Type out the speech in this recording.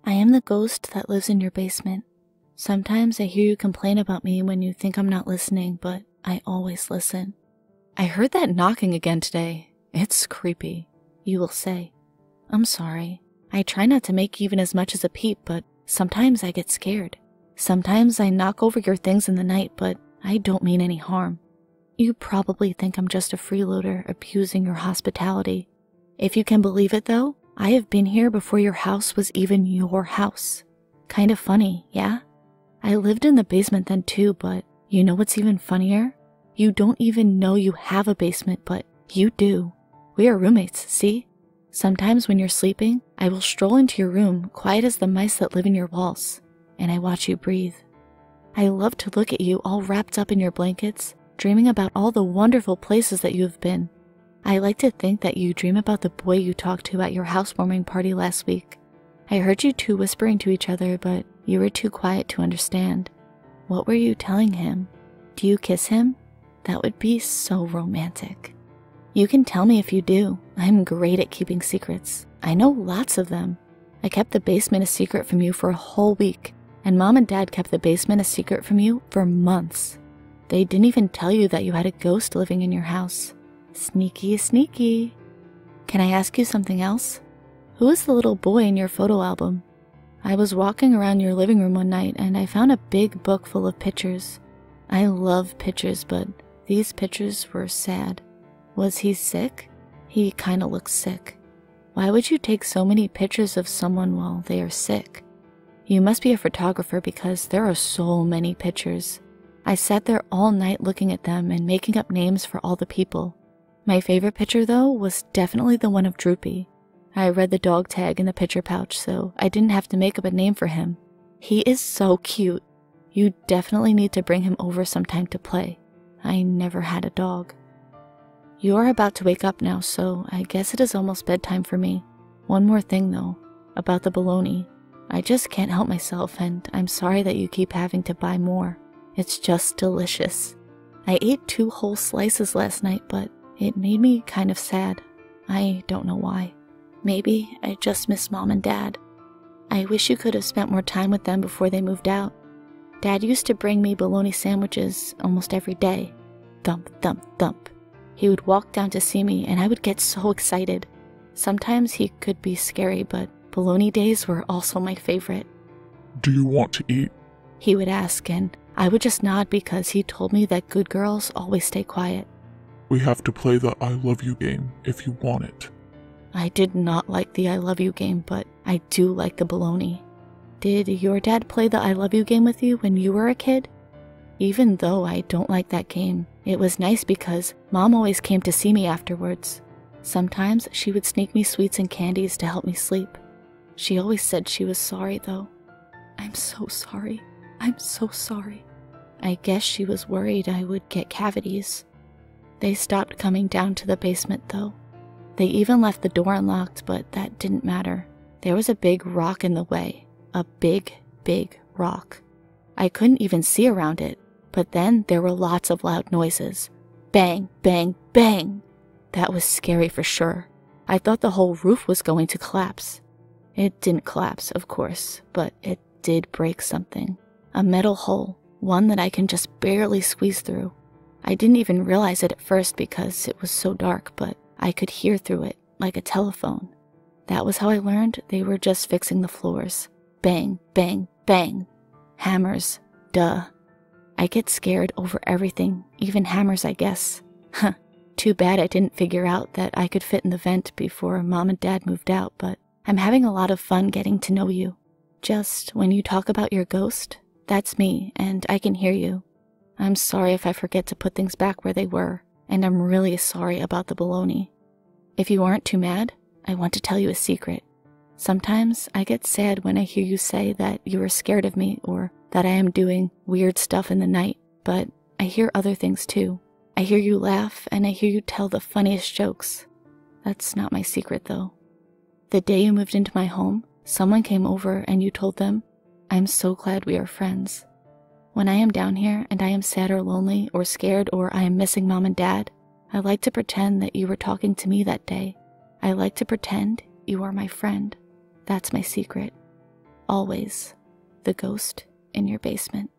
I am the ghost that lives in your basement. Sometimes I hear you complain about me when you think I'm not listening, but I always listen. I heard that knocking again today. It's creepy, you will say. I'm sorry. I try not to make even as much as a peep, but sometimes I get scared. Sometimes I knock over your things in the night, but I don't mean any harm. You probably think I'm just a freeloader abusing your hospitality. If you can believe it though, I have been here before your house was even your house. Kind of funny, yeah? I lived in the basement then too, but you know what's even funnier? You don't even know you have a basement, but you do. We are roommates, see? Sometimes when you're sleeping, I will stroll into your room, quiet as the mice that live in your walls, and I watch you breathe. I love to look at you all wrapped up in your blankets, dreaming about all the wonderful places that you have been. I like to think that you dream about the boy you talked to at your housewarming party last week. I heard you two whispering to each other, but you were too quiet to understand. What were you telling him? Do you kiss him? That would be so romantic. You can tell me if you do. I'm great at keeping secrets. I know lots of them. I kept the basement a secret from you for a whole week, and Mom and Dad kept the basement a secret from you for months. They didn't even tell you that you had a ghost living in your house. Sneaky, sneaky. Can I ask you something else? Who is the little boy in your photo album? I was walking around your living room one night and I found a big book full of pictures. I love pictures, but these pictures were sad. Was he sick? He kinda looks sick. Why would you take so many pictures of someone while they are sick? You must be a photographer because there are so many pictures. I sat there all night looking at them and making up names for all the people. My favorite picture though was definitely the one of Droopy. I read the dog tag in the picture pouch, so I didn't have to make up a name for him. He is so cute. You definitely need to bring him over sometime to play. I never had a dog. You are about to wake up now, so I guess it is almost bedtime for me. One more thing though, about the bologna. I just can't help myself, and I'm sorry that you keep having to buy more. It's just delicious. I ate 2 whole slices last night, but it made me kind of sad. I don't know why. Maybe I just miss Mom and Dad. I wish you could have spent more time with them before they moved out. Dad used to bring me bologna sandwiches almost every day. Thump, thump, thump. He would walk down to see me and I would get so excited. Sometimes he could be scary, but bologna days were also my favorite. Do you want to eat? He would ask and I would just nod because he told me that good girls always stay quiet. We have to play the I love you game if you want it. I did not like the I love you game, but I do like the bologna. Did your dad play the I love you game with you when you were a kid? Even though I don't like that game, it was nice because Mom always came to see me afterwards. Sometimes she would sneak me sweets and candies to help me sleep. She always said she was sorry though. I'm so sorry. I'm so sorry. I guess she was worried I would get cavities. They stopped coming down to the basement though. They even left the door unlocked, but that didn't matter. There was a big rock in the way. A big, big rock. I couldn't even see around it, but then there were lots of loud noises. Bang, bang, bang! That was scary for sure. I thought the whole roof was going to collapse. It didn't collapse, of course, but it did break something. A metal hole, one that I can just barely squeeze through. I didn't even realize it at first because it was so dark, but I could hear through it, like a telephone. That was how I learned they were just fixing the floors. Bang, bang, bang. Hammers, duh. I get scared over everything, even hammers, I guess. Huh, too bad I didn't figure out that I could fit in the vent before Mom and Dad moved out, but I'm having a lot of fun getting to know you. Just when you talk about your ghost, that's me, and I can hear you. I'm sorry if I forget to put things back where they were, and I'm really sorry about the bologna. If you aren't too mad, I want to tell you a secret. Sometimes I get sad when I hear you say that you are scared of me or that I am doing weird stuff in the night, but I hear other things too. I hear you laugh and I hear you tell the funniest jokes. That's not my secret though. The day you moved into my home, someone came over and you told them, I'm so glad we are friends. When I am down here and I am sad or lonely or scared or I am missing Mom and Dad, I like to pretend that you were talking to me that day. I like to pretend you are my friend. That's my secret. always the ghost in your basement.